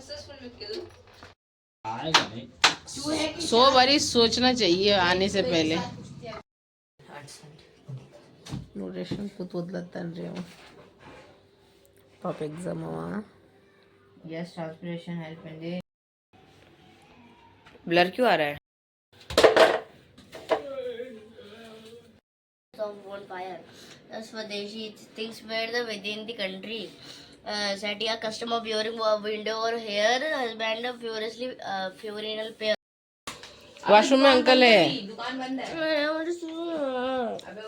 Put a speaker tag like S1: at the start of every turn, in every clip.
S1: 100 बारी सोचना चाहिए आने से पहले ನೋಡ್ರೇಷನ್ ಕೂತ್ ಓದ್ಲತ್ತಾನ್ರಿ ಅವ ಪಾಪ ಎಕ್ಸಾಮ್ ಅವ
S2: yes transpiration help and
S1: blur क्यों आ रहा है
S2: bonfire. The Swadeshi things made the within the country. Satia customer wearing window or hair husband of furiously funeral pair.
S1: Washroom में अंकल है
S2: दुकान बंद है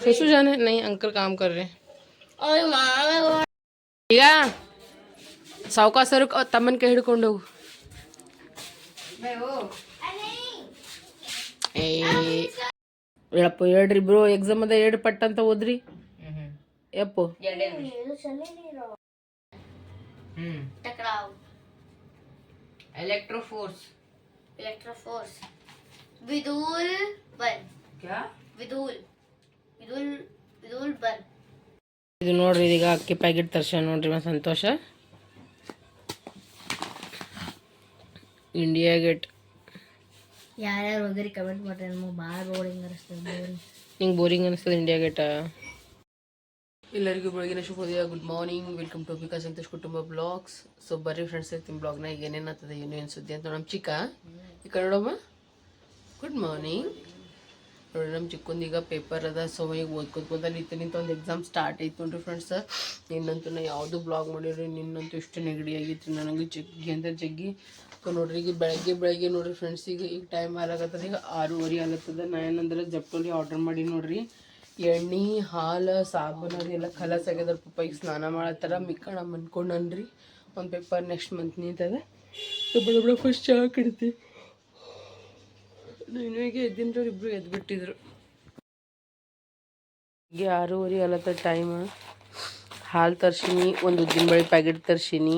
S1: ससुर जाने नहीं अंकल काम कर रहे हैं
S2: अरे माँ
S1: ಈಗ ಸಾವುಕಾಸರು ತಮ್ಮನ ಕೈ ಹಿಡ್ಕೊಂಡು ಹೋಗು ಏ ಹೇಳಪ್ಪ ಹೇಳ್ರಿ ಬ್ರೋ ಎಕ್ಸಾಮ್ ಅದ ಎರಡು ಪಟ್ ಅಂತ ಓದ್ರಿ ಯಪ್ಪು
S2: टकराव
S1: इलेक्ट्रोफोर्स
S2: इलेक्ट्रोफोर्स विदुल बन
S1: क्या
S2: विदुल विदुल विदुल बन
S1: ಇದು ನೋಡ್ರಿ ಈಗ ಅಕ್ಕಿ ಪ್ಯಾಕೆಟ್ ತರ್ಸ ನೋಡ್ರಿ ಮ ಸಂತೋಷ ಇಂಡಿಯಾ ಗೇಟ್
S2: ಯಾರ್ಯಾರು ಹೋಗಿರಿ ಕಮೆಂಟ್ ಮಾಡ್ರಿ ನಮಗೆ ಭಾಳ ಬೋರಿಂಗ್ ಅನಿಸ್ತದೆ
S1: ನಿಂಗೆ ಬೋರಿಂಗ್ ಅನಿಸ್ತದೆ ಇಂಡಿಯಾ ಗೇಟ ಎಲ್ಲರಿಗೂ ಬೆಳಗಿನ ಶುಭೋದಯ good morning welcome to Vikas Santosh Kutumba blogs so ಬರ್ರಿ ಫ್ರೆಂಡ್ಸ್ ಇರ್ತೀನಿ ಬ್ಲಾಗ್ನಾಗ ಏನೇನಾಗ್ತದೆ ಏನೇನು ಸುದ್ದಿ ಅಂತ ನಮ್ಮ ಚಿಕ್ಕ ಈ ಕನ್ನಡಮ್ಮ ಗುಡ್ ಮಾರ್ನಿಂಗ್ ನೋಡಿ ನಮ್ಮ ಚಿಕ್ಕೊಂದೀಗ ಪೇಪರ್ ಅದ ಸೊ ಈಗ ಓದ್ಕೊತ ನಿಂತ ಒಂದು ಎಕ್ಸಾಮ್ ಸ್ಟಾರ್ಟ್ ಐತೆ ನೋಡ್ರಿ ಫ್ರೆಂಡ್ಸ್ ನಿನ್ನಂತೂ ನಾ ಯಾವುದೂ ಬ್ಲಾಗ್ ಮಾಡಿರಿ ನಿನ್ನಂತೂ ಇಷ್ಟು ನೆಗಡಿ ಆಗಿತ್ತು ನನಗೆ ಜಗ್ಗಿ ಅಂತ ಜಗ್ಗಿ ಸೊ ನೋಡ್ರಿ ಈಗ ಬೆಳಗ್ಗೆ ನೋಡ್ರಿ ಫ್ರೆಂಡ್ಸ್ ಈಗ ಟೈಮ್ ಆಗತ್ತದ ಈಗ 6:30 ಆಗತ್ತದ ನಾ ಏನಂದ್ರೆ ಜಪ್ಟೋಲಿ ಆರ್ಡರ್ ಮಾಡಿ ನೋಡ್ರಿ ಎಣ್ಣೆ ಹಾಲು ಸಾಬೂನು ಅದೆಲ್ಲ ಖಲಾಸ್ ಆಗ್ಯದ ಪಪ್ಪ ಈಗ ಸ್ನಾನ ಮಾಡತ್ತಾರ ಮಿಕ್ಕಣ ಅನ್ಕೊಂಡನ್ರಿ ಒಂದು ಪೇಪರ್ ನೆಕ್ಸ್ಟ್ ಮಂತ್ ನಿಂತದ ಸೊ ಬಡ ಫಸ್ಟ್ ಚಹಾ ಕಡಿತೆ ನನಗೆ ಎದ್ದಿನ್ರಿ ಇಬ್ರು ಎದ್ಬಿಟ್ಟಿದ್ರು ಈಗ 6:30 ಆಗತ್ತ ಟೈಮ್ ಹಾಲು ತರ್ಸೀನಿ ಒಂದು ಉದ್ದಿನಬೇಳೆ ಪ್ಯಾಕೆಟ್ ತರ್ಸೀನಿ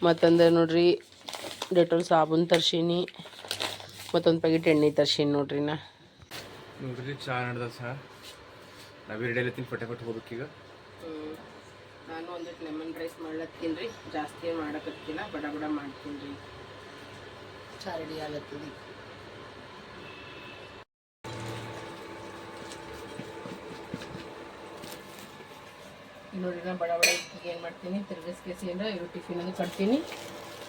S1: ಮತ್ತಂದ್ರೆ ನೋಡ್ರಿ ಡೆಟೋಲ್ ಸಾಬೂನು ತರ್ಸೀನಿ ಮತ್ತೊಂದು ಪ್ಯಾಕೆಟ್ ಎಣ್ಣೆ ತರ್ಸೀನಿ ನೋಡ್ರಿ
S3: ನೋಡ್ರಿ ಚಾ ನಡೆದ ಸಹ ನಾವು ರೆಡಿ ಫಟಾಫಟ್ ಹೋಗ್ಬೇಕೀಗ
S1: ನಾನು ಒಂದಿಟ್ಟು ಲೆಮನ್ ರೈಸ್ ಮಾಡ್ಲತ್ತೀನಿ ರೀ ಜಾಸ್ತಿ ಮಾಡಕತ್ತಿಲ್ಲ ಬಡ ಮಾಡ್ತೀನಿ ರೀ ಚಾ ರೆಡಿ ಆಗತ್ತದ ನೋಡ್ರಿ ನಾನು ಬಡ ಏನು ಮಾಡ್ತೀನಿ ತಿರ್ಗಿಸ್ಕೇಸಿಂದ ಇವು ಟಿಫಿನ್ ಅದು ಕಟ್ತೀನಿ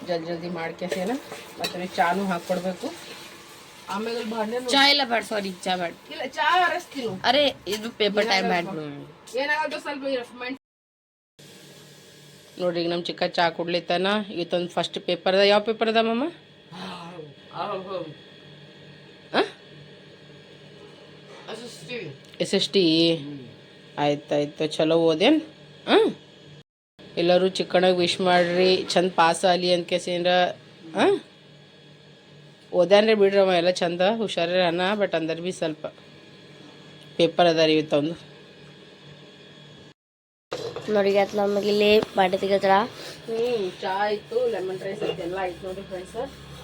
S1: ಜಲ್ದಿ ಮಾಡ್ಕೇಸೇನ ಮತ್ತು ಚಾನು ಹಾಕ್ಕೊಡ್ಬೇಕು ಆಮೇಲೆ ಬಾಂಡೆ
S2: ಚಾ ಇಲ್ಲ ಬೇಡ ಸಾರಿ ಚಾ ಬೇಡ
S1: ಇಲ್ಲ ಚಾ ಅರಸ್ತೀನಿ
S2: ಅರೆ ಇದು ಪೇಪರ್ ಟೈಮ್ ಬ್ಯಾಡ
S1: ಏನಾಗತ್ತೋ ಸ್ವಲ್ಪ ನೋಡ್ರಿ ಈಗ ನಮ್ಮ ಚಿಕ್ಕ ಚಾ ಕುಡ್ಲಿತ್ತಾನ ಇವತ್ತೊಂದು ಫಸ್ಟ್ ಪೇಪರ್ ಅದ ಯಾವ ಪೇಪರ್ ಅದ ಮಮ್ಮ SST ಆಯ್ತಾಯ್ತು ಚಲೋ ಓದೇನು ಹಾಂ ಎಲ್ಲರೂ ಚಿಕ್ಕನಾಗ ವಿಶ್ ಮಾಡ್ರಿ ಚಂದ ಪಾಸ್ ಆಗಲಿ ಅಂತ ಕೇಸಿಂದ್ರ ಹಾಂ ಓದ್ಯಾನ್ರಿ ಬಿಡ್ರಮ್ಮ ಎಲ್ಲ ಚಂದ ಹುಷಾರ ಅನ್ನ ಬಟ್ ಅಂದ್ರೆ ಭೀ ಸ್ವಲ್ಪ ಪೇಪರ್ ಅದ ರೀ ಇವತ್ತೊಂದು
S2: ನೋಡಿ ನಮಗೆ ಇಲ್ಲಿ ಬಾಂಡೆ ತೆಗೆದ್ರ
S1: ಚಾ ಆಯಿತು ಲೆಮನ್ ರೈಸ್ ಆಯ್ತು ಎಲ್ಲ ಆಯ್ತು ನೋಡಿರಿ ಫ್ರೆಂಡ್ಸ್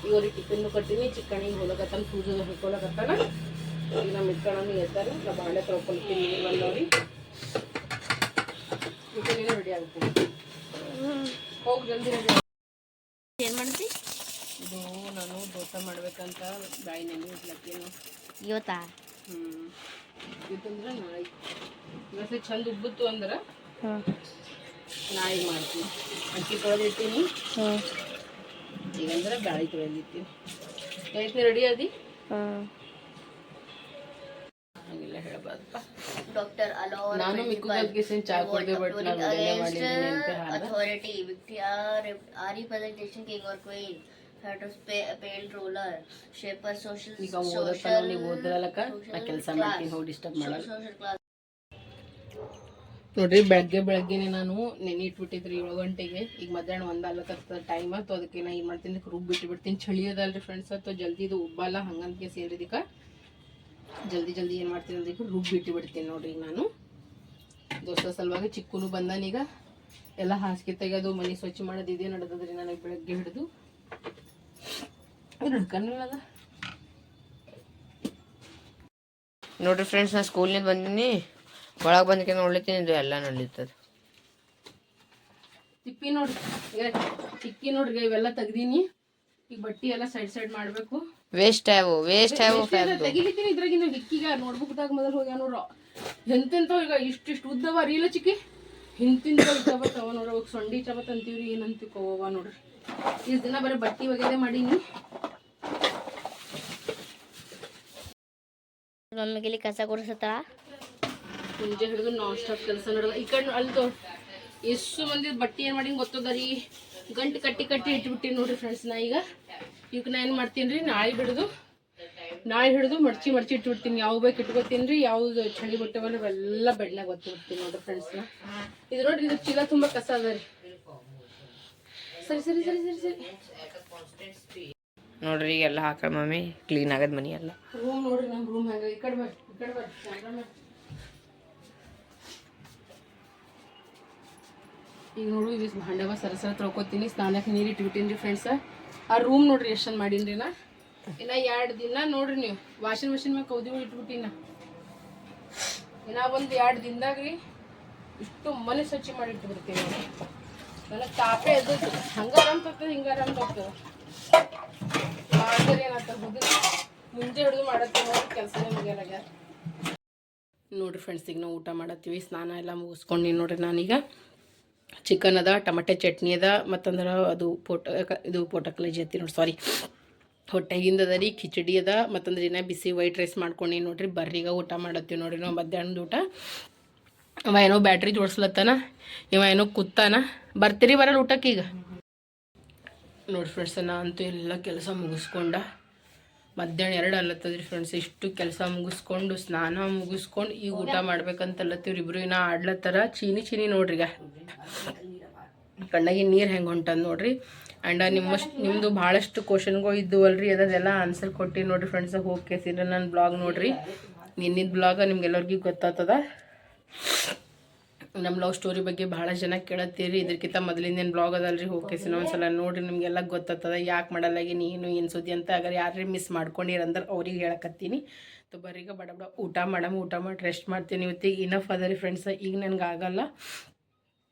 S1: ಈಗ ಅವ್ರಿಗೆ ಟಿಫಿನ್ನು ಕಟ್ಟಿನಿ ಚಿಕ್ಕಣಿಗೆ ಹೋಲಕತ್ತಾನ ಪೂಜೆ ಹಿಡ್ಕೊಳಕತ್ತಾನ ಈಗ ನಮ್ಮ ಇಟ್ಕೊಂಡು ಎತ್ತಾರೆ ನಾ ಬಾಂಡೆ ತೊಳ್ಕೊಳ್ತೀನಿ ನೀರು ಬಂದವ್ರಿ ಟಿಫಿನ್ ರೆಡಿ ಆಗ್ತೀನಿ ಹೋಗಿ ಜಲ್ದಿ ರೆಡಿ
S2: ಏನು ಮಾಡ್ತಿ
S1: ಇದು ನಾನು ದೋಸೆ ಮಾಡ್ಬೇಕಂತ ಬಾಯಿ ನೆನೆ ಇಡ್ಲತ್ತೀನಿ
S2: ಇವತ್ತಾ
S1: ಇವತ್ತಂದ್ರೆ ನಾಳೆ ಇವತ್ತು ಚಂದ ಉಬ್ಬುತ್ತು ಅಂದ್ರೆ ನಾಳೆಗೆ ಮಾಡ್ತೀನಿ ಅಕ್ಕಿ ತೊಳೆದಿರ್ತೀನಿ ಈಗಂದ್ರೆ ಬ್ಯಾಳಿ ತೊಳೆದಿರ್ತೀನಿ ಆಯ್ತು ರೆಡಿ ಅದಿ ಹಾಗೆಲ್ಲ ಹೇಳಬಾರ್ದಪ್ಪ
S2: ಡಾಕ್ಟರ್ ಅಲೋರ್
S1: ನಾನು ಮಿಕ್ಕು ಬಗ್ಗೆ ಚಾ ಕೊಡದೆ ಬಟ್ ನಾನು
S2: authority Victoria are representation king or queen head of paint roller shaper social
S1: ಈಗ ಓದತ್ತಾನ ನೀವು ಓದಲಕ್ಕ ನಾ ಕೆಲಸ ಮಾಡ್ತೀನಿ ಹೋಗಿ ಡಿಸ್ಟರ್ಬ್ ಮಾಡಲ್ಲ ನೋಡ್ರಿ ಬೆಳಗ್ಗೆನೆ ನಾನು ನೆನೆ ಇಟ್ಬಿಟ್ಟಿದ್ರಿ 7 ಗಂಟೆಗೆ ಈಗ ಮಧ್ಯಾಹ್ನ 1:40 ಟೈಮ್ ಆಯ್ತು ಅದಕ್ಕೆ ನಾ ಏನು ಮಾಡ್ತೀನಿ ರುಬ್ಬಿ ಬಿಡ್ತೀನಿ ಚಳಿ ಅದಲ್ರಿ ಫ್ರೆಂಡ್ಸ್ ಅಥವಾ ಜಲ್ದಿ ಇದು ಉಬ್ಬಲ್ಲ ಹಂಗಂತ ಸೇರಿದಕ್ಕೆ ಜಲ್ದಿ ಏನು ಮಾಡ್ತೀನಿ ಅಂದ್ರೆ ರುಬ್ಬಿ ಬಿಡ್ತೀನಿ ನೋಡ್ರಿ ಈಗ ನಾನು ದೋಸೆ ಸಲುವಾಗಿ ಚಿಕ್ಕನು ಬಂದಾನೀಗ ಎಲ್ಲ ಹಾಸಿಗೆ ತೆಗೆದು ಮನೆ ಸ್ವಚ್ಛ ಮಾಡೋದು ಇದೇ ನಡೆದದ್ರಿ ನನಗೆ ಬೆಳಗ್ಗೆ ಹಿಡಿದು ಹಿಡ್ಕನ್ನದ
S2: ನೋಡ್ರಿ ಫ್ರೆಂಡ್ಸ್ ನಾ ಸ್ಕೂಲ್ನಿಂದ ಬಂದಿನಿ ಒಳಗೆ ಬಂದಕ್ಕೆ ನೋಡ್ಲಿತ್ತೀನಿ ಇದು ಎಲ್ಲ ನಡೀತದೆ
S1: ತಿಪ್ಪಿ ನೋಡ್ರಿ ಈಗ ತಿಕ್ಕಿ ನೋಡ್ರಿ ಇವೆಲ್ಲ ತೆಗ್ದೀನಿ. ಈಗ ಬಟ್ಟಿ ಎಲ್ಲ ಸೈಡ್ ಮಾಡಬೇಕು.
S2: ವೇಸ್ಟ್ ಹ್ಯಾವು
S1: ತೆಗಿಲಿತ್ತೀನಿ ಇದ್ರಾಗಿಂದ ಹಿಕ್ಕಿಗ ನೋಡ್ಬುಕ್ದಾಗ ಮೊದಲು ಹೋಗ್ಯ ನೋಡ್ರ ಎಂತೆಂತವ್ ಈಗ ಇಷ್ಟಿಷ್ಟು ಉದ್ದವ ರೀಲ ಚಿಕ್ಕಿ ಹಿಂತಿಂದ ಚಬತ್ ಅವ ನೋಡ್ರಿ. ಅವಾಗ ಸೊಂಡಿ ಚಬತ್ ಅಂತೀವ್ರಿ ಏನಂತೀವಿ ನೋಡ್ರಿ. ಇಷ್ಟು ದಿನ ಬರೀ ಬಟ್ಟಿ ಒಗೆದೇ ಮಾಡೀನಿ.
S2: ಮಮ್ಮಿಗೆ ಕಸ ಗುಡಿಸತ್ತ
S1: ಮುಂಜೆ ಹಿಡಿದು ನಾನ್ ಸ್ಟಾಪ್ ಕೆಲಸ ನಡೆದ. ಈ ಕಡೆ ಅಲ್ದು ಎಷ್ಟು ಮಂದಿ ಬಟ್ಟೆ ಏನು ಮಾಡಿ ಗೊತ್ತದ ರೀ, ಗಂಟು ಕಟ್ಟಿ ಇಟ್ಬಿಟ್ಟಿನಿ ನೋಡ್ರಿ ಫ್ರೆಂಡ್ಸ್. ನಾ ಈಗ ನಾ ಏನು ಮಾಡ್ತೀನಿ ರೀ, ನಾಳೆ ಹಿಡಿದು ಮಡ್ಚಿ ಇಟ್ಬಿಡ್ತೀನಿ. ಯಾವ ಬೇಕು ಇಟ್ಕೊತೀನಿ ರೀ, ಯಾವ್ದು ಚಳಿ ಬಟ್ಟೆವಲ್ಲ ಇವೆಲ್ಲ ಬೆಡ್ನಾಗ ಒತ್ತಿಬಿಡ್ತೀನಿ ನೋಡ್ರಿ ಫ್ರೆಂಡ್ಸ್ನ. ಇದು ನೋಡ್ರಿ, ಇದು ಚೀಲ ತುಂಬ ಕಸ ಅದ ರೀ. ಸರಿ
S2: ನೋಡ್ರಿ ಎಲ್ಲ ಹಾಕ ಮಮ್ಮಿ ಕ್ಲೀನ್ ಆಗದ ಮನಿ ಎಲ್ಲ.
S1: ರೂಮ್ ನೋಡ್ರಿ, ನಮ್ಮ ರೂಮ್ ಹೆಂಗ. ಈ ಕಡೆ ಬರ್ರಿ ಈಗ ನೋಡು, ಇವ್ ಭಾಂಡವ ಸರಸರ ತೊಳ್ಕೊತೀನಿ. ಸ್ನಾನಕ್ಕೆ ನೀರು ಇಟ್ಬಿಟ್ಟಿನಿ ರೀ ಫ್ರೆಂಡ್ಸ. ಆ ರೂಮ್ ನೋಡ್ರಿ ಎಷ್ಟು ಚಂದ ಮಾಡೀನಿ ರೀ. ಇನ್ನ 2 ದಿನ ನೋಡ್ರಿ ನೀವು ವಾಷಿಂಗ್ ಮಿಷಿನ್ ಮ್ಯಾಗ ಕೌದಿಗಳು ಇಟ್ಬಿಟ್ಟಿನ. ಇನ್ನ ಒಂದು 2 ದಿನದಾಗ ರೀ ಇಷ್ಟು ಮನೆ ಸ್ವಚ್ಛ ಮಾಡಿ ಇಟ್ಬಿಡ್ತೀನಿ. ನನಗೆ ತಾಪೆ ಎದ್ದು ಹಂಗ ಆರಾಮ್ ತಗ್ತದೆ, ಹಿಂಗ ಆರಾಮ್ ತಗ್ತದೆ. ಮಾಡಿದ್ರೆ ಏನಾಗ್ತದೆ ಮುಂಜೆ ಹಿಡಿದು ಮಾಡತ್ತೀವಿ ನೋಡ್ರಿ, ಕೆಲಸನೇ ಮುಗಿಯಲಾಗ್ಯಾರ ನೋಡ್ರಿ ಫ್ರೆಂಡ್ಸ್. ಈಗ ನಾವು ಊಟ ಮಾಡತ್ತೀವಿ. ಸ್ನಾನ ಎಲ್ಲ ಮುಗಿಸ್ಕೊಂಡು ನೋಡ್ರಿ, ನಾನೀಗ ಚಿಕನ್ ಅದ, ಟೊಮೆಟೊ ಚಟ್ನಿ ಅದ, ಮತ್ತಂದ್ರೆ ಅದು ಪೋಟಕಲೇಜಿ ಹತ್ತಿ ನೋಡಿ, ಸಾರಿ ಹೊಟ್ಟೆಗಿಂದ ಅದ ರೀ. ಖಿಚಡಿ ಅದ, ಮತ್ತಂದ್ರೆ ದಿನ ಬಿಸಿ ವೈಟ್ ರೈಸ್ ಮಾಡ್ಕೊಂಡು ನೋಡ್ರಿ. ಬರ್ರೀಗ ಊಟ ಮಾಡತ್ತೀವಿ ನೋಡ್ರಿ ನಾವು ಮಧ್ಯಾಹ್ನದ ಊಟ. ಅವ ಏನೋ ಬ್ಯಾಟ್ರಿ ಜೋಡಿಸ್ಲತ್ತಾನ, ಇವ ಏನೋ ಕೂತಾನ. ಬರ್ತೀರಿ ಬರಲ್ಲ ಊಟಕ್ಕೆ ಈಗ ನೋಡಿ ಫ್ರೆಂಡ್ಸ್. ನಾ ಅಂತೂ ಎಲ್ಲ ಕೆಲಸ ಮುಗಿಸ್ಕೊಂಡ ಮಧ್ಯಾಹ್ನ 2 ಅಲ್ಲತ್ತದ್ರಿ ಫ್ರೆಂಡ್ಸ್. ಇಷ್ಟು ಕೆಲಸ ಮುಗಿಸ್ಕೊಂಡು ಸ್ನಾನ ಮುಗಿಸ್ಕೊಂಡು ಈಗ ಊಟ ಮಾಡ್ಬೇಕಂತಲ್ಲತ್ತೀವ್ರಿ. ಇಬ್ರು ಇನ್ನ ಆಡ್ಲತ್ತಾರ. ಚೀನಿ ನೋಡ್ರಿ, ಈಗ ಕಣ್ಣಾಗಿ ನೀರು ಹೆಂಗೆ ಹೊಂಟದ ನೋಡ್ರಿ. ಆ್ಯಂಡ್ ನಿಮ್ಮದು ಭಾಳಷ್ಟು ಕ್ವಶನ್ಗಳು ಇದ್ದು ಅಲ್ರಿ, ಅದೆಲ್ಲ ಆನ್ಸರ್ ಕೊಟ್ಟು ನೋಡ್ರಿ ಫ್ರೆಂಡ್ಸ್. ಹೋಗ್ಕೇಸಿದ್ರೆ ನನ್ನ ಬ್ಲಾಗ್ ನೋಡ್ರಿ, ನಿನ್ನಿದ ಬ್ಲಾಗ ನಿಮ್ಗೆಲ್ಲರಿಗೂ ಗೊತ್ತಾಗ್ತದ. ನಮ್ಮ ಲವ್ ಸ್ಟೋರಿ ಬಗ್ಗೆ ಭಾಳ ಜನ ಕೇಳತ್ತೀರಿ. ಇದಕ್ಕಿಂತ ಮೊದಲಿಂದೇನು ಬ್ಲಾಗ್ ಅದಲ್ರಿ, ಹೋಗ್ಕೇಸಿನ ಒಂದ್ಸಲ ನೋಡ್ರಿ, ನಿಮಗೆಲ್ಲ ಗೊತ್ತಾಗ್ತದ ಯಾಕೆ ಮಾಡಲ್ಲಾಗಿ ನೀನು ಏನು ಸುದ್ದಿ ಅಂತ. ಅಗರ್ ಯಾರೇ ಮಿಸ್ ಮಾಡ್ಕೊಂಡಿರಂದ್ರೆ ಅವ್ರಿಗೆ ಹೇಳಕತ್ತೀನಿ. ಸೊ ಬರೀಗ ಬಡ ಊಟ ಮಾಡಿ ರೆಸ್ಟ್ ಮಾಡ್ತೀನಿ. ಇವತ್ತಿಗೆ ಇನಫ್ ಅದ ರೀ ಫ್ರೆಂಡ್ಸ್. ಈಗ ನನಗೆ ಆಗಲ್ಲ,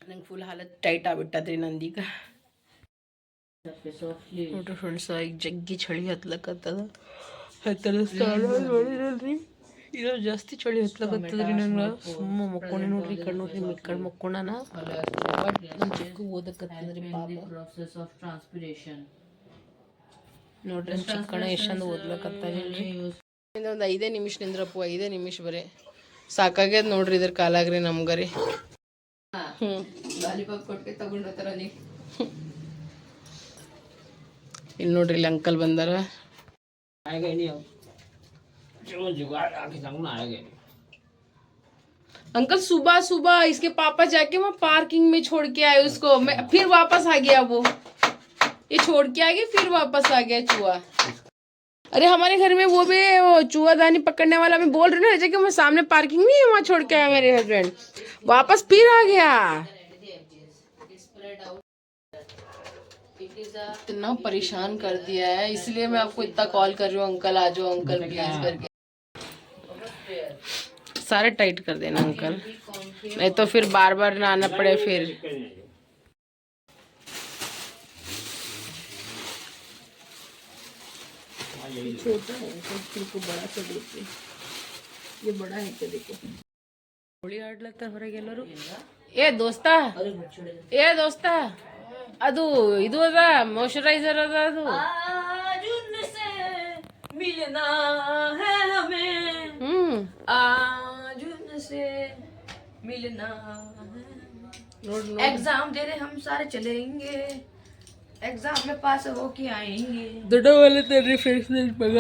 S1: ನಂಗೆ ಫುಲ್ ಹಾಲತ್ ಟೈಟ್ ಆಗ್ಬಿಟ್ಟದ್ರಿ ನಂದೀಗ ನೋಡ್ರಿ ಫ್ರೆಂಡ್ಸ್. ಈಗ ಜಗ್ಗಿ ಚಳಿ ಹತ್ಲಕತ್ತದ. ನೋಡಿರಲ್ರಿ, ಇದು ಜಾಸ್ತಿ ಚಳಿ ಹತ್ಲಕತ್ತದ್ರಿ ನಂಗೆ. ಸುಮ್ಮ ಮಕ್ಕೊಂಡೆ ನೋಡ್ರಿ. ಈ ಕಡೆ ನೋಡ್ರಿ, ಈ ಕಡೆ ಮಕ್ಕೊಂಡನ. ನಮ್ಮ ಚಿಕ್ಕ ಓದಕತ್ತದ್ರಿ ನೋಡ್ರಿ. ಚಿಕ್ಕಣ ಎಷ್ಟೊಂದು ಓದ್ಲಕತ್ತದ್ರಿ. ಒಂದು 5 ನಿಮಿಷ ನಿಂದ್ರಪ್ಪು, 5 ನಿಮಿಷ ಬರೀ ಸಾಕಾಗ್ಯದ ನೋಡ್ರಿ ಇದ್ರ ಕಾಲಾಗ್ರಿ ನಮ್ಗರಿ. ಲಾಲಿಪಾಪ್ ಕೊಟ್ಟೆ ತಗೊಂಡೋತಾರ ನೀವು. ಇಲ್ಲಿ ನೋಡ್ರಿ, ಇಲ್ಲಿ ಅಂಕಲ್ ಬಂದಾರ. अंकल सुबह इसके पापा जाके वहाँ पार्किंग में छोड़ के आए उसको. मैं फिर वापस आ गया. वो ये छोड़ के आ गया, फिर वापस आ गया चूहा. अरे हमारे घर में वो भी चूहा दानी पकड़ने वाला, मैं बोल रही हूँ ना कि वो सामने पार्किंग नहीं है, वहाँ छोड़ के आया मेरे हस्बैंड. वापस फिर आ गया. इतना परेशान कर दिया है, इसलिए मैं आपको इतना कॉल कर रही हूँ. अंकल आ जाओ, अंकल प्लीज करके. सारे टाइट कर देना अंकल, नहीं तो फिर बार ना आना पड़े. फिर छोटा है तो बड़ा सा देखिए, ये बड़ा है तो देखो. होली ಆಡ್ಲತ್ತಾರ ಹೊರಗೆ ಎಲ್ಲರೂ. ಏ ದೋಸ್ತ ಅದು ಇದು ಅದ, ಮಾಯಶ್ಚರೈಸರ್ ಅದ. ಅದು
S2: एग्जाम दे रहे हम सारे चलेंगे, एग्जाम में पास होके आएंगे.
S1: ದೊಡ್ಡವಲ್ಲತ್ತೇನ್ರಿ ಫ್ರೆಂಡ್ಸ್ ನನ್ನ ಮಗ.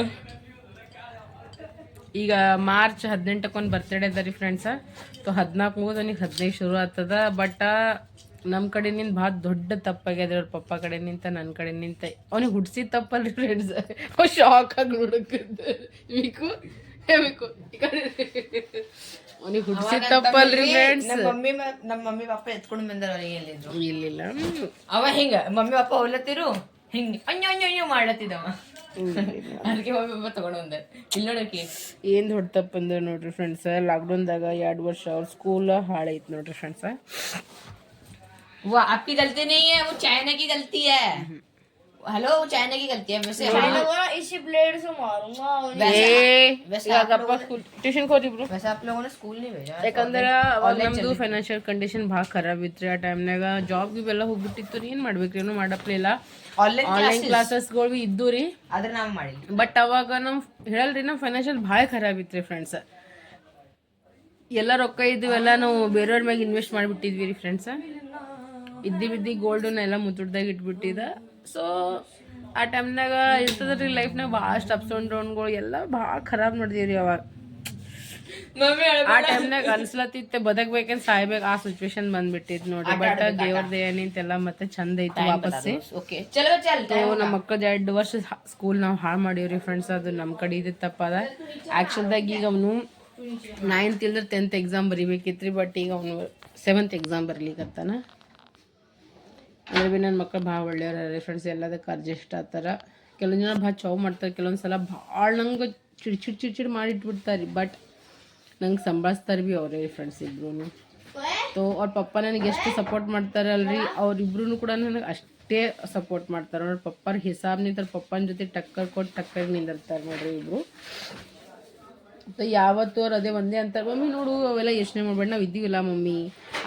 S1: ಈಗ ಮಾರ್ಚ್ 18 ಬರ್ತಡೇ ಅದ ರೀ ಫ್ರೆಂಡ್ಸ. ಸೊ 14 ಮುಗಿದ ನನಗೆ 15 ಶುರು ಆಗ್ತದ. ಬಟ್ ನಮ್ಮ ಕಡೆನಿಂದ ಭಾಳ ದೊಡ್ಡ ತಪ್ಪಾಗ್ಯದ ಅವ್ರ ಪಪ್ಪ ಕಡೆ ನಿಂತ, ನನ್ನ ಕಡೆ ನಿಂತ. ಅವ್ನಿಗೆ ಹುಡ್ಸಿದ ತಪ್ಪಲ್ರಿ ಫ್ರೆಂಡ್ಸ್. ಶಾಕ್ ಆಗಿ ನೋಡಕತ್ತ ಅವ್ನಿಗೆ ಹುಡ್ಸಿದ ತಪ್ಪಲ್ರಿ ಫ್ರೆಂಡ್ಸ್.
S2: ನಮ್ಮ ಮಮ್ಮಿ ಪಾಪ ಎತ್ಕೊಂಡು ಬಂದಾರ ಅವ್ರಿಗೆ. ಎಲ್ಲಿದ್ರು
S1: ಇಲ್ಲ
S2: ಅವ ಹಿಂಗ ಮಮ್ಮಿ ಪಾಪ ಹೊಲತ್ತಿರು ಹಿಂಗ ಅಯ್ಯೋ ಮಾಡ್ಲತ್ತಿದವ. ಅದಕ್ಕೆ ಮಮ್ಮಿ ಪಾಪ ತಗೊಂಡು ಬಂದ. ಇಲ್ಲಿ ನೋಡಕ್ಕೆ
S1: ಏನು ದೊಡ್ಡ ತಪ್ಪಂದ್ರೆ ನೋಡ್ರಿ ಫ್ರೆಂಡ್ಸ, ಲಾಕ್ಡೌನ್ದಾಗ 2 ವರ್ಷ ಅವ್ರ ಸ್ಕೂಲ್ ಹಾಳೈತಿ ನೋಡ್ರಿ ಫ್ರೆಂಡ್ಸ.
S4: वो आपकी गलती नहीं है, वो चाइना की गलती है। हेलो, वो चाइना की गलती है। वैसे
S2: चाइना को ना इसी प्लेट से मारूंगा
S4: वैसे आप लोगों ने-
S1: ಟ್ಯೂಷನ್ ಹೋಗಿ ಬ್ರೋ
S4: वैसे आप लोगों ने स्कूल नहीं भेजा।
S1: ಯಾಕಂದ್ರೆ ಅವಾಗ ನಮ್ದು ಫೈನಾನ್ಷಿಯಲ್ ಕಂಡೀಷನ್ ಭಾಳ ಖರಾಬ್ ಇತ್ರಿ ಆ ಟೈಮ್ನಾಗ ಜಾಬ್ ಇವೆಲ್ಲ ಹೋಗ್ಬಿಟ್ಟಿತ್ತು ರೀ ಏನ್ ಮಾಡ್ಬೇಕ್ರಿ ಏನು ಮಾಡಪ್ಲಿಲ್ಲ
S4: ಆನ್ಲೈನ್
S1: ಆನ್ಲೈನ್ ಕ್ಲಾಸಸ್ಗಳು ಭೀ ಇದ್ದು ರೀ
S4: ಆದ್ರೆ ನಾವು ಮಾಡಿಲ್ಲ.
S1: ಬಟ್ ಅವಾಗ ನಮ್ ಹೇಳಲ್ರಿ ನಮ್ ಫೈನಾನ್ಷಿಯಲ್ ಭಾಳ ಖರಾಬ್ ಇತ್ರಿ ಫ್ರೆಂಡ್ಸ್ ಎಲ್ಲ ರೊಕ್ಕ ಇದ್ವೆಲ್ಲ ನಾವು ಬೇರೆಯವ್ರ ಮ್ಯಾಗ ಇನ್ವೆಸ್ಟ್ ಮಾಡಿಬಿಟ್ಟಿದ್ವಿ ರೀ ಫ್ರೆಂಡ್ಸ್ ಬಿದ್ದಿ ಗೋಲ್ಡನ್ನ ಎಲ್ಲ ಮುತ್ತುಡ್ದಾಗ ಇಟ್ಬಿಟ್ಟಿದ ಸೊ ಆ ಟೈಮ್ನಾಗ ಇರ್ತದ್ರಿ ಲೈಫ್ನಾಗ ಭಾಳಷ್ಟು ಅಪ್ಸ್ ಆ್ಯಂಡ್ ಡೌನ್ಗಳು ಎಲ್ಲ ಭಾಳ ಖರಾಬ್ ಮಾಡಿದೀವಿ ಅವಾಗ ಆ ಟೈಮ್ನಾಗ ಅನ್ಸ್ಲತ್ತಿತ್ತೆ ಬದಕ್ಬೇಕಂತ ಸಾಯ್ಬೇಕು ಆ ಸಿಚುವೇಶನ್ ಬಂದ್ಬಿಟ್ಟಿದ್ ನೋಡ್ರಿ ಬಟ್ ದೇವ್ರ ದಯನಿಂತೆಲ್ಲ ಮತ್ತೆ ಚಂದ ಐತಿ ವಾಪಸ್ಸಿ
S4: ಓಕೆ ಚಲೋ ಚಲ್
S1: ನಮ್ಮ ಮಕ್ಕಳ 2 ವರ್ಷ ಸ್ಕೂಲ್ ನಾವು ಹಾಳು ಮಾಡೀವ್ರಿ ಫ್ರೆಂಡ್ಸ್ ಅದು ನಮ್ಮ ಕಡೆ ಇದು ತಪ್ಪದ ಆ್ಯಕ್ಚುಲ್ದಾಗ ಈಗ ಅವನು 9th ಇಲ್ದ್ರೆ 10th ಎಕ್ಸಾಮ್ ಬರಿಬೇಕಿತ್ರಿ ಬಟ್ ಈಗ ಅವನು 7th ಎಕ್ಸಾಮ್ ಬರ್ಲಿಕ್ಕತ್ತಾನ ಅಂದ್ರೆ ಭೀ ನನ್ನ ಮಕ್ಕಳು ಭಾಳ ಒಳ್ಳೆಯವ್ರಿ ಫ್ರೆಂಡ್ಸ್ ಎಲ್ಲದಕ್ಕೆ ಅಡ್ಜಸ್ಟ್ ಆಗ್ತಾರ ಕೆಲವೊಂದು ಜನ ಭಾಳ ಚೌ ಮಾಡ್ತಾರೆ ಕೆಲವೊಂದು ಸಲ ಭಾಳ ನಂಗೆ ಚಿಡ್ ಮಾಡಿಟ್ಬಿಡ್ತಾರೆ ಬಟ್ ನಂಗೆ ಸಂಭಾಳಿಸ್ತಾರೆ ಭೀ ಅವರೇ ಫ್ರೆಂಡ್ಸ್ ಇಬ್ರು ಸೊ ಅವ್ರ ಪಪ್ಪ ನನಗೆ ಎಷ್ಟು ಸಪೋರ್ಟ್ ಮಾಡ್ತಾರಲ್ರಿ ಅವ್ರಿಬ್ರು ಕೂಡ ನನಗೆ ಅಷ್ಟೇ ಸಪೋರ್ಟ್ ಮಾಡ್ತಾರೆ ಅವ್ರ ಪಪ್ಪರ ಹಿಸಾಬ್ ನಿಂತಾರೆ ಪಪ್ಪನ ಜೊತೆ ಟಕ್ಕರ್ ಕೊಟ್ಟು ಟಕ್ಕರ್ ನಿಂದಿರ್ತಾರೆ ನೋಡ್ರಿ ಇಬ್ರು ಸೊ ಯಾವತ್ತೂ ಅವ್ರು ಅದೇ ಒಂದೇ ಅಂತಾರೆ ಮಮ್ಮಿ ನೋಡು ಅವೆಲ್ಲ ಯೋಚನೆ ಮಾಡ್ಬೇಡ ನಾವು ಇದ್ದೀವಿಲ್ಲ ಮಮ್ಮಿ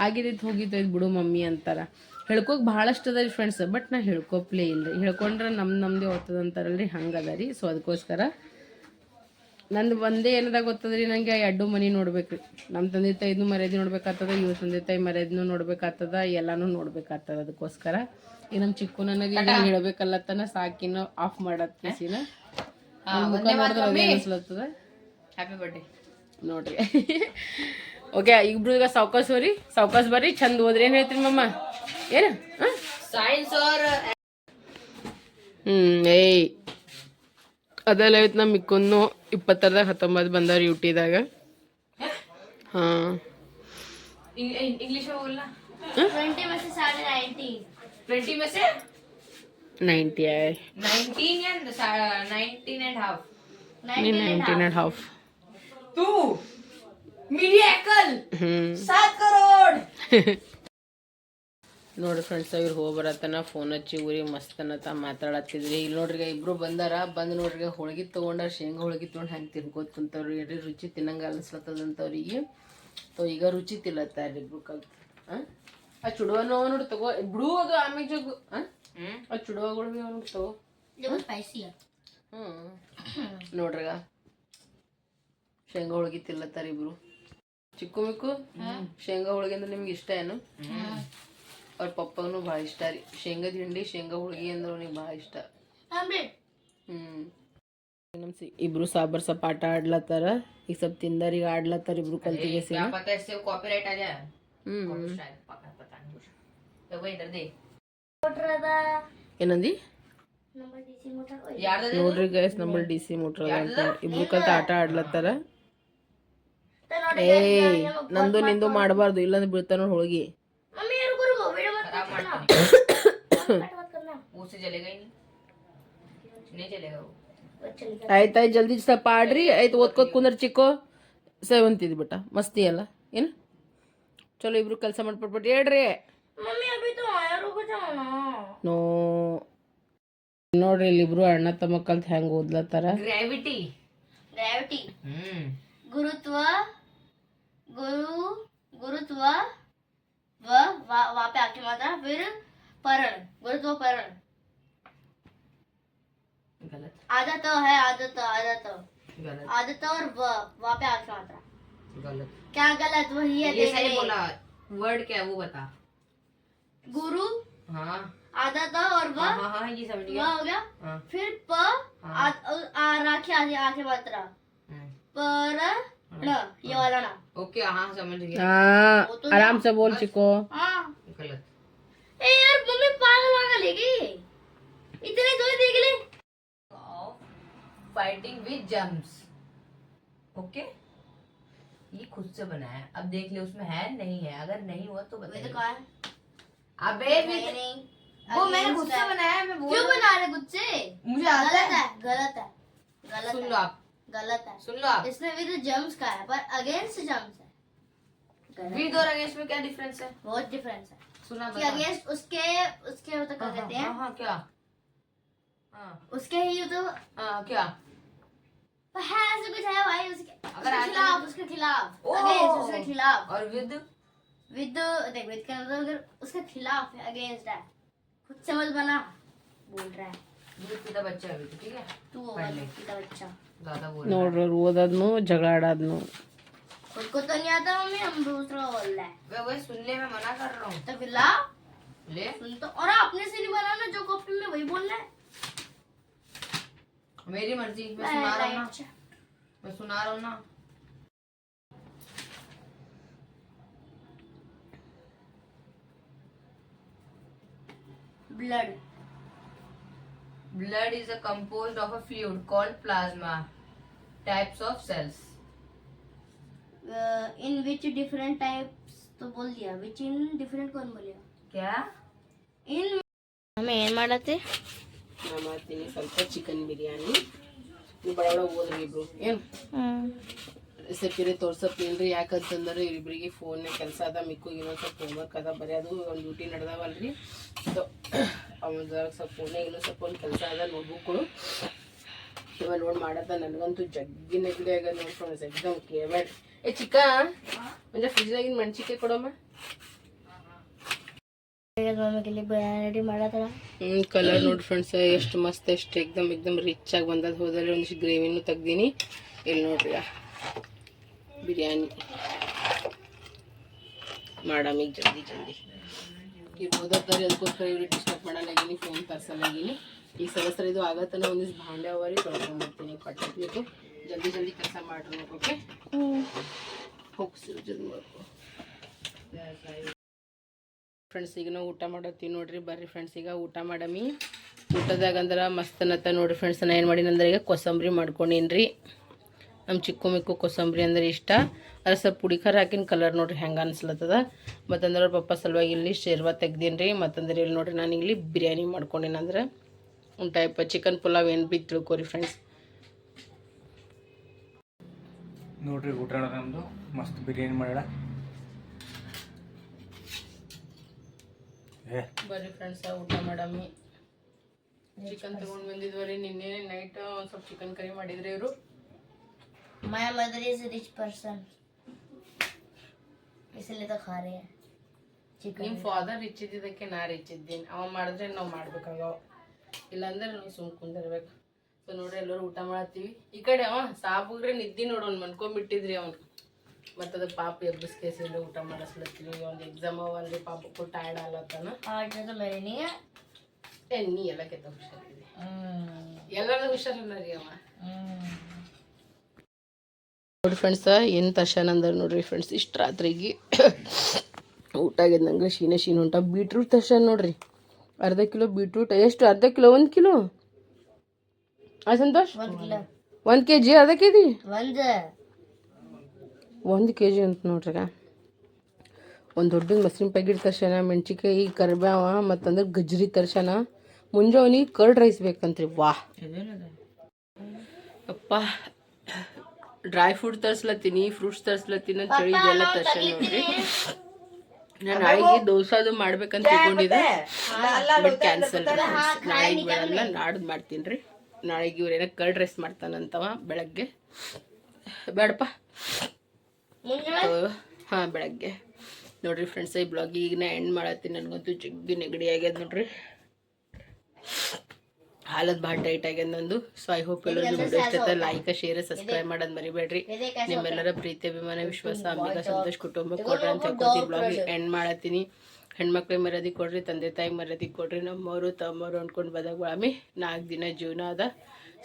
S1: ಆಗಿದ್ದು ಹೋಗಿತ್ತು ಇದು ಬಿಡು ಮಮ್ಮಿ ಅಂತಾರೆ ಹೇಳ್ಕೋಕೆ ಭಾಳಷ್ಟು ಅದ ರೀ ಫ್ರೆಂಡ್ಸ್ ಬಟ್ ನಾ ಹೇಳ್ಕೊಪ್ಲೇ ಇಲ್ಲರಿ ಹೇಳ್ಕೊಂಡ್ರೆ ನಮ್ಮದೇ ಓದ್ತದ ಅಂತಾರಲ್ರಿ ಹಂಗೆ ಅದ ರೀ ಸೊ ಅದಕ್ಕೋಸ್ಕರ ನಂದು ಒಂದೇ ಏನದಾಗ ಗೊತ್ತದ್ರಿ ನನಗೆ 2 ಮನೆ ನೋಡ್ಬೇಕು ರೀ ನಮ್ಮ ತಂದೆ ತಾಯಿನೂ ಮರ್ಯಾದೆ ನೋಡ್ಬೇಕಾಗ್ತದ ಇವ್ರ ತಂದೆ ತಾಯಿ ಮರ್ಯಾದೆನೂ ನೋಡ್ಬೇಕಾಗ್ತದ ಎಲ್ಲನೂ ನೋಡ್ಬೇಕಾಗ್ತದ ಅದಕ್ಕೋಸ್ಕರ ಈಗ ನಮ್ಮ ಚಿಕ್ಕು ನನಗೆ ಈಗ ಹೇಳ್ಬೇಕಲ್ಲತ್ತನ ಸಾಕಿನ ಆಫ್ ಮಾಡತ್ ಕೇಸಿನ ಮುಖ ನೋಡಿದ್ರೆ ಅದೇ ಅನಿಸ್ಲತ್ತದ
S4: ಹ್ಯಾಪಿ ಬರ್ಡೇ
S1: ನೋಡ್ರಿ ಓಕೆ ಇಬ್ರು ಈಗ ಸಾವ್ಕಾಸ್ ಬರ್ರಿ ಚಂದ ಓದ್ರಿ ಏನು ಹೇಳ್ತೀರಿ ಮಮ್ಮ ಏನು
S4: ಸೈನ್ಸ್ और
S1: ಏಯ್ ಅದೆಲ್ಲ ಐತೆ ನಮ್ಮ ಮಿಕ್ಕೊಂಡು 20ದಾಗ 19 ಬಂದವ್ರಿ ಯುಟಿದಾಗ ಹಾಂ
S4: इंग्लिश में बोलना
S2: 20 में से 90
S4: 20 में से
S1: 90 आए
S4: 19 या 19 and half
S1: 19.5
S4: तू मिरेकल
S1: ಹ್ಞೂ
S4: 7 करोड़
S1: ನೋಡ್ರಿ ಫ್ರೆಂಡ್ಸ್ ಇವ್ರು ಹೋಗಿ ಬರತ್ತನ ಫೋನ್ ಹಚ್ಚಿ ಊರಿಗೆ ಮಸ್ತ್ ಅನ್ನತ್ತ ಮಾತಾಡತ್ತಿದ್ರಿ ಇಲ್ಲಿ ನೋಡ್ರಿ ಇಬ್ರು ಬಂದಾರ ಬಂದು ನೋಡ್ರಿ ಹೋಳ್ಗಿ ತೊಗೊಂಡಾರ ಶೇಂಗಾ ಹೋಳ್ಗಿ ತೊಗೊಂಡು ಹೆಂಗೆ ತಿನ್ಕೋತ ಕುಂತವ್ರಿ ಏನ್ರಿ ರುಚಿ ತಿನ್ನಂಗೆ ಅನಿಸ್ಲತ್ತದಂತವ್ರಿಗೆ ಸೊ ಈಗ ರುಚಿ ತಿನ್ನತ್ತಾರ್ರಿ ಇಬ್ರು ಕಲ್ತು ಆ ಚುಡುವನು ನೋಡಿ ತಗೋ ಬಿಡು ಅದು ಆಮೇಲೆ ಜಗು ಆ ಚುಡುವಗಳು ಭೀ ಅವ್ನಿಗೆ ತಗೋ
S2: देखो स्पाइसी है
S1: ನೋಡ್ರಿಗ ಶೇಂಗಾ ಹೋಳ್ಗಿ ತಿನ್ಲತ್ತಾರ ಇಬ್ರು ಚಿಕ್ಕು ಮಿಕ್ಕು ಶೇಂಗಾ ಹೋಳ್ಗಿ ಅಂದ್ರೆ ನಿಮ್ಗೆ ಇಷ್ಟ ಏನು ಅವ್ರ ಪಪ್ಪಗೂ ಭಾಳ ಇಷ್ಟ ರೀ ಶೇಂಗಾದ ಹಿಂಡಿ ಶೇಂಗಾ ಹೋಳ್ಗಿ ಅಂದ್ರೆ ಅವ್ನಿಗೆ ಭಾಳ ಇಷ್ಟ ನಮ್ಮ ಇಬ್ರು ಸಾಬರ್ ಸ್ವಲ್ಪ ಆಟ ಆಡ್ಲತ್ತಾರ ಈಗ ಸ್ವಲ್ಪ ತಿಂದಾರ ಈಗ ಆಡ್ಲತ್ತಾರ ಇಬ್ರು ಕಲ್ತಿಗೆ
S4: क्या पता है इससे कॉपीराइट आ जाए
S1: ಹ್ಮ್
S4: शायद पता नहीं कुछ तो वो इधर दे
S2: मोटर था
S1: ಏನಂದಿ
S2: नंबर डीसी मोटर को
S4: यार दे
S1: ನೋಡ್ರಿ ಗೈಸ್ ನಮ್ಮ ಡಿ ಸಿ ಮೋಟ್ರ್ ಅಂತ ಇಬ್ರು ಕಲ್ತ ಆಟ ಆಡ್ಲತ್ತಾರ ಏಯ್ ನಂದು ನಿಂದು ಮಾಡಬಾರ್ದು ಇಲ್ಲಾಂದ್ರೆ ಬೀಳ್ತಾನ ನೋಡಿ ಹೋಳ್ಗಿ
S2: मम्मी रुको रुको वीडियो मत
S4: खराब
S2: करना
S4: मत
S2: मत करना
S4: वो से चलेगा ही नहीं चलेगा वो
S2: चलेगा
S1: ಆಯ್ತಾಯ್ತು ಜಲ್ದಿ ಸ್ವಲ್ಪ ಆಡ್ರಿ ಆಯ್ತು ಓದ್ಕೋತ ಕುಂದ್ರ ಚಿಕ್ಕೋ ಸೇವಂತಿದ್ ಬಿಟ್ಟ ಮಸ್ತಿ ಅಲ್ಲ ಏನು ಚಲೋ ಇಬ್ರು ಕೆಲಸ ಮಾಡ್ಬಿಟ್ಬಿಟ್ಟು ಹೇಳ್ರಿ
S2: मम्मी अभी तो आया रुको जाओ ना
S1: ನೋ ನೋಡ್ರಿ ಇಲ್ಲಿ ಇಬ್ರು ಅಣ್ಣ ತಮ್ಮ ಕಲ್ತ್ ಹೆಂಗ್ ಓದ್ಲತ್ತಾರ
S4: ग्रेविटी
S2: ग्रेविटी गुरुत्व गुरुत्व वहाँ पे आके मात्रा फिर परण गुरुत्व परण
S4: गलत
S2: आदत है आदत
S4: गलत
S2: आदत और वहाँ पे आके मात्रा
S4: गलत
S2: क्या गलत वही है
S4: ये
S2: देख
S4: सही
S2: ले।
S4: बोला वर्ड क्या है वो बता
S2: गुरु
S4: हाँ
S2: आदत और
S4: हाँ हाँ हाँ ये समझ
S2: वह
S4: गया
S2: हो गया
S4: हाँ
S2: फिर
S4: हाँ।
S2: राखी आगे आगे मात्रा
S4: हम्म।
S2: पर ये वाला ना
S4: ओके हाँ समझ गया
S1: ಹಾ ಆರಾಮ್ ಸೆ ಬೋಲ್ ಚಿಕ್ಕೋ
S2: हाँ
S4: गलत
S2: ए यार मम्मी पागल पागल है की इतने दो देख ले
S4: फाइटिंग विद जम्स ओके ये खुद से बनाया अब देख ले उसमें है नहीं है अगर नहीं हुआ तो
S2: वैसे
S4: बता
S2: कौन
S4: अबे
S2: नहीं
S4: वो मैंने खुद से बनाया मैं बोल
S2: क्यों बना रहे खुद से
S4: मुझे आता है
S2: गलत है
S4: सुन लो आप
S2: गलत है
S4: सुन लो आप
S2: इसमें विद जम्स का है पर अगेंस्ट जम्स है
S4: विद और अगेंस्ट में क्या डिफरेंस है
S2: बहुत डिफरेंस है
S4: सुना
S2: कि
S4: बता।
S2: अगेंस्ट उसके उसके तो क्या कहते हैं,
S4: हाँ क्या? हाँ
S2: उसके ही तो
S4: क्या?
S2: है, ऐसे कुछ है भाई, उसके
S4: अगर
S2: उसके
S4: ऐसा
S2: खिलाफ,
S4: नहीं-
S2: उसके खिलाफ,
S4: ओह!
S2: अगेंस्ट उसके खिलाफ,
S4: और विद
S2: विद देख विद का मतलब अगर उसके खिलाफ है, अगेंस्ट है, खुद से मत बना, बोल रहा है
S4: दूध पीता बच्चा है अभी तो, ठीक है?
S2: तू
S4: पढ़ ले।
S2: पिता बच्चा,
S4: ज्यादा बोल रहा है।
S1: ನೋಡ್ರಿ ಅವ್ರು ಓದೋದ್ನು ಜಗಳ ಆಡೋದ್ನು.
S2: खुद को तो नहीं आता मम्मी, हम दूसरा को बोल रहा है,
S4: वही सुनने में मना कर रहा हूँ।
S2: तो खिला
S4: ले
S2: सुन तो, और अपने से नहीं बनाना, जो कॉपी में वही बोलना है।
S4: मेरी मर्जी, मैं सुना रहा हूँ ना,
S2: अच्छा,
S4: मैं सुना रहा हूँ ना।
S2: Blood,
S4: Blood is a composed of a fluid called plasma. Types of cells.
S2: In which different types तो बोल दिया, विच इन डिफरेंट कौन बोलेगा,
S4: क्या?
S2: इन हमें ಏನ್ ಮಾಡತ್ತೆ,
S1: ನಾನು ಮಾಡ್ತೀನಿ ಸ್ವಲ್ಪ ಚಿಕನ್ ಬಿರಿಯಾನಿ. ನೀವು ಬಡ ಬಡ ಓದ್ರಿ ಇಬ್ರು. ಏನು ರೆಸಿಪಿರಿ ತೋರ್ಸಪ್ಪೇನ್ರಿ, ಯಾಕಂತಂದ್ರೆ ಇವ್ರಿಬ್ರಿಗೆ ಫೋನ್ನೇ ಕೆಲಸ ಅದ, ಮಿಕ್ಕು ಇನ್ನೊಂದು ಸ್ವಲ್ಪ ಹೋಮ್ವರ್ಕ್ ಅದ ಬರೆಯೋದು, ಒಂದು ಡ್ಯೂಟಿ ನಡೆದಾವಲ್ರಿ. ಸೊ ಅವನ ಸ್ವಲ್ಪ ಫೋನ್ಯಾಗ ಇನ್ನೊಂದು ಸ್ವಲ್ಪ ಒಂದು ಕೆಲಸ ಅದ, ನೋಟ್ಬುಕ್ಗಳು ಇವ ನೋಡಿ ಮಾಡತ್ತ. ನನಗಂತೂ ಜಗ್ಗಿ ನೆಗಡಿ ಆಗ್ಯದ ನೋಡಿ ಫ್ರೆಂಡ್ಸ್, ಎಕ್ದಮ್ ಕೇಳಬೇಡ. ಏ ಚಿಕ್ಕ ಮುಂಜೆ ಫ್ರಿಜ್ನಾಗಿನ ಮೆಣಸಿಕಾಯಿ ಕೊಡಮ್ಮ.
S2: ಮಮ್ಮಿ के लिए बिरयानी रेडी ಮಾಡತ್ತಲ್ಲ.
S1: ಕಲರ್ ನೋಡಿ ಫ್ರೆಂಡ್ಸ್ ಎಷ್ಟು ಮಸ್ತ್, ಎಷ್ಟು ಎಕ್ದಮ್ ರಿಚ್ ಆಗಿ ಬಂದದ. ಹೋದಲ್ಲಿ ಒಂದಿಷ್ಟು ಗ್ರೇವಿನೂ ತೆಗ್ದೀನಿ. ಇಲ್ಲಿ ನೋಡ್ರಿ ಬಿರಿಯಾನಿ ಮಾಡಮ್ ಈಗ ಜಲ್ದಿ. ಈಗ ಓದತ್ತಾರೆ, ಅದಕ್ಕೋಸ್ಕರ ಇವ್ರಿಗೆ ಡಿಸ್ಟರ್ಬ್ ಮಾಡಲಾಗಿನಿ, ಫೋನ್ ತರ್ಸಲಾಗಿನಿ. ಈಗ ಸರ ಇದು ಆಗತ್ತನ ಒಂದಿಷ್ಟು ಭಾಂಡೆ ಅವರಿ ತೊಳ್ಕೊಂಡ್ಬರ್ತೀನಿ. ಪಟ್ಟಬೇಕು ಜಲ್ದಿ ಕೆಲಸ ಮಾಡ್ರಿ. ಓಕೆ ಹೋಗ್ಸಿರು ಜಲ್ದಿ ಮಾಡ್ಕೊ ಫ್ರೆಂಡ್ಸ್. ಈಗ ನಾವು ಊಟ ಮಾಡತ್ತೀವಿ ನೋಡ್ರಿ, ಬರ್ರಿ ಫ್ರೆಂಡ್ಸ್ ಈಗ ಊಟ ಮಾಡಮಿ. ಊಟದಾಗ ಅಂದ್ರೆ ಮಸ್ತ್ ಅನ್ನತ್ತ ನೋಡ್ರಿ ಫ್ರೆಂಡ್ಸ್. ನಾನು ಏನು ಮಾಡೀನಿ ಅಂದ್ರೆ ಈಗ ಕೊಸಂಬರಿ ಮಾಡ್ಕೊಂಡೀನಿ ರೀ. ನಮ್ಮ ಚಿಕ್ಕು ಮಿಕ್ಕು ಕೊಸಂಬರಿ ಅಂದ್ರೆ ಇಷ್ಟ. ಅದ್ರ ಸ್ವಲ್ಪ ಪುಡಿ ಖಾರ ಹಾಕಿನ ಕಲರ್ ನೋಡ್ರಿ ಹೆಂಗೆ ಅನ್ಸ್ಲತ್ತದ. ಮತ್ತಂದ್ರೆ ಅವ್ರ ಪಪ್ಪ ಸಲುವಾಗಿ ಇಲ್ಲಿ ಶೇರ್ವಾ ತೆಗ್ದೀನಿ ರೀ. ಮತ್ತಂದ್ರೆ ಇಲ್ಲಿ ನೋಡ್ರಿ ನಾನು ಇಲ್ಲಿ ಬಿರಿಯಾನಿ ಮಾಡ್ಕೊಂಡೀನಿ. ಅಂದ್ರೆ ಒಂದು ಟೈಪ್ ಚಿಕನ್ ಪುಲಾವ್ ಏನು ಬಿ ತಿಳ್ಕೊರಿ ಫ್ರೆಂಡ್ಸ್.
S3: ನೋಡ್ರಿ ಊಟ ನಮ್ಮದು ಮಸ್ತ್ ಬಿರಿಯಾನಿ ಮಾಡೋಣ.
S1: ಬರ್ರಿ ಫ್ರೆಂಡ್ಸ್ ಊಟ ಮಾಡಮ್ಮಿ. ಚಿಕನ್ ತೊಗೊಂಡು ಬಂದಿದ್ವಿ ರೀ ನಿನ್ನೆ ನೈಟ್. ಒಂದು ಸ್ವಲ್ಪ ಚಿಕನ್ ಕರಿ ಮಾಡಿದ್ರಿ ಇವರು.
S2: My mother is a rich person, इसलिए तो खा रहे हैं चिकन.
S1: ನಿಮ್ಮ ಫಾದರ್ ರಿಚ್ ಇದ್ದಿದ್ದಕ್ಕೆ ನಾ ರಿಚ್ ಇದ್ದೀನಿ. ಅವ ಮಾಡಿದ್ರೆ ನಾವು ಮಾಡ್ಬೇಕಾಗವ, ಇಲ್ಲಾಂದ್ರೆ ನಾವು ಸುಮ್ ಕುಂದಿರ್ಬೇಕು. ಸೊ ನೋಡ್ರಿ ಎಲ್ಲರೂ ಊಟ ಮಾಡತ್ತೀವಿ. ಈ ಕಡೆ ಅವ ಸಾಬುಗ್ರೆ ನಿದ್ದೆ ನೋಡೋನ್ ಮನ್ಕೊಂಡ್ಬಿಟ್ಟಿದ್ರಿ ಅವನು. ಮತ್ತು ಅದು ಪಾಪ ಎಬ್ಬಿಸ್ಕೇಸಿಂದ ಊಟ ಮಾಡಿಸ್ಲತ್ತೀವಿ. ಒಂದು ಎಕ್ಸಾಮ್ ಅವಲ್ರಿ, ಪಾಪಕ್ಕೂ ಟಯರ್ಡ್ ಆಗ್ಲತ್ತಾನ.
S2: आज तो मेरे नहीं है.
S1: ನೀ ಎಲ್ಲ ಕೆತ್ತ ಹುಷಾರಿದೆ, ಎಲ್ಲರೂ ಹುಷಾರಲ್ಲ ರೀ ಅವ. ನೋಡಿ ಫ್ರೆಂಡ್ಸ್ ಏನು ತರ್ಶನ ಅಂದ್ರೆ ನೋಡ್ರಿ ಫ್ರೆಂಡ್ಸ್, ಇಷ್ಟು ರಾತ್ರಿಗೆ ಊಟ ಆಗ್ಯದ ನಂಗೆ ಶೀನ ಉಂಟ. ಬೀಟ್ರೂಟ್ ತರ್ಶನ ನೋಡ್ರಿ, ಅರ್ಧ ಕಿಲೋ ಬೀಟ್ರೂಟ್. ಎಷ್ಟು ಅರ್ಧ kilo? 1 kilo Santosh?
S2: 1 kilo
S1: 1 kg ಅರ್ಧ ಕೆ ಜಿ
S2: 1
S1: kg ಅಂತ ನೋಡ್ರಿ. ಒಂದು ದೊಡ್ಡ ಮೊಸರಿನ ಪ್ಯಾಕೆಟ್ ತರ್ಶನ, ಮೆಣಸಿಕಾಯಿ, ಕರಿಬೇವ, ಮತ್ತಂದ್ರೆ ಗಜ್ರಿ ತರ್ಶನ. ಮುಂಜಾನೆ ಕರ್ಡ್ ರೈಸ್ ಬೇಕಂತ್ರಿ. ವಾಹ್ ಅಪ್ಪ, ಡ್ರೈ ಫ್ರೂಟ್ ತರಿಸ್ಲತ್ತೀನಿ, ಫ್ರೂಟ್ಸ್ ತರಿಸ್ಲತ್ತೀನಿ ಅಂತ ಹೇಳಿ ಇದೆಲ್ಲ ತರ್ಶನ ನೋಡ್ರಿ. ನಾನು ನಾಳೆಗೆ ದೋಸಾದು ಮಾಡ್ಬೇಕಂತ ತಿಳ್ಕೊಂಡಿದ್ದೆ, ಬಟ್ ಕ್ಯಾನ್ಸಲ್. ನಾಳೆಗೆ ಬೇಡಲ್ಲ, ನಾಡ್ದು ಮಾಡ್ತೀನಿ ರೀ. ನಾಳೆಗೆ ಇವ್ರೇನ ಕರ್ಡ್ ರೈಸ್ ಮಾಡ್ತಾನಂತವ ಬೆಳಗ್ಗೆ. ಬೇಡಪ್ಪ ಹಾಂ ಬೆಳಗ್ಗೆ. ನೋಡ್ರಿ ಫ್ರೆಂಡ್ಸ್ ಈ ಬ್ಲಾಗ್ ಈಗ ನಾ ಎಂಡ್ ಮಾಡತ್ತೀನಿ. ನನಗಂತೂ ಜಗ್ಗಿ ನೆಗಡಿ ಆಗ್ಯದ ನೋಡ್ರಿ, ಹಾಲದ್ ಭಾಳ ಟೈಟ್ ಆಗ್ಯದ ನಂದು. ಸೊ ಐ ಹೋಪ್ ಎಲ್ಲರಿಗೂ ವಿಡಿಯೋ ಇಷ್ಟ ಆಯ್ತು. ಲೈಕ್ ಶೇರ್ ಸಬ್ಸ್ಕ್ರೈಬ್ ಮಾಡೋದು ಮರಿಬೇಡ್ರಿ. ನಿಮ್ಮೆಲ್ಲರ ಪ್ರೀತಿ ಅಭಿಮಾನ ವಿಶ್ವಾಸ ಅಂಬಿಕಾ ಸಂತೋಷ್ ಕುಟುಂಬ ಕೊಡ್ರಿ ಅಂತ ಹೇಳ್ಕೊತಿ ಬ್ಲಾಗ್ ಎಂಡ್ ಮಾಡತ್ತೀನಿ. ಹೆಣ್ಮಕ್ಳಿಗೆ ಮರ್ಯಾದೆ ಕೊಡ್ರಿ, ತಂದೆ ತಾಯಿಗೆ ಮರ್ಯಾದೆ ಕೊಡ್ರಿ. ನಮ್ಮವರು ತಮ್ಮವರು ಅಂದ್ಕೊಂಡು ಬದಾಗ ಆಮಿ 4 ದಿನ ಜೀವನ ಅದ.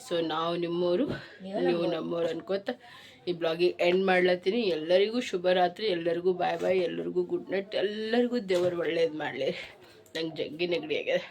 S1: ಸೊ ನಾವು ನಿಮ್ಮವರು, ನೀವು ನಮ್ಮವ್ರು ಅನ್ಕೋತ ಈ ಬ್ಲಾಗಿಗೆ ಎಂಡ್ ಮಾಡ್ಲತ್ತೀನಿ. ಎಲ್ಲರಿಗೂ ಶುಭರಾತ್ರಿ, ಎಲ್ಲರಿಗೂ ಬಾಯ್ ಬಾಯ್, ಎಲ್ಲರಿಗೂ ಗುಡ್ ನೈಟ್, ಎಲ್ಲರಿಗೂ ದೇವರು ಒಳ್ಳೇದು ಮಾಡಲಿ. ನಂಗೆ ಜಗ್ಗಿ ನೆಗಡಿ ಆಗ್ಯದ.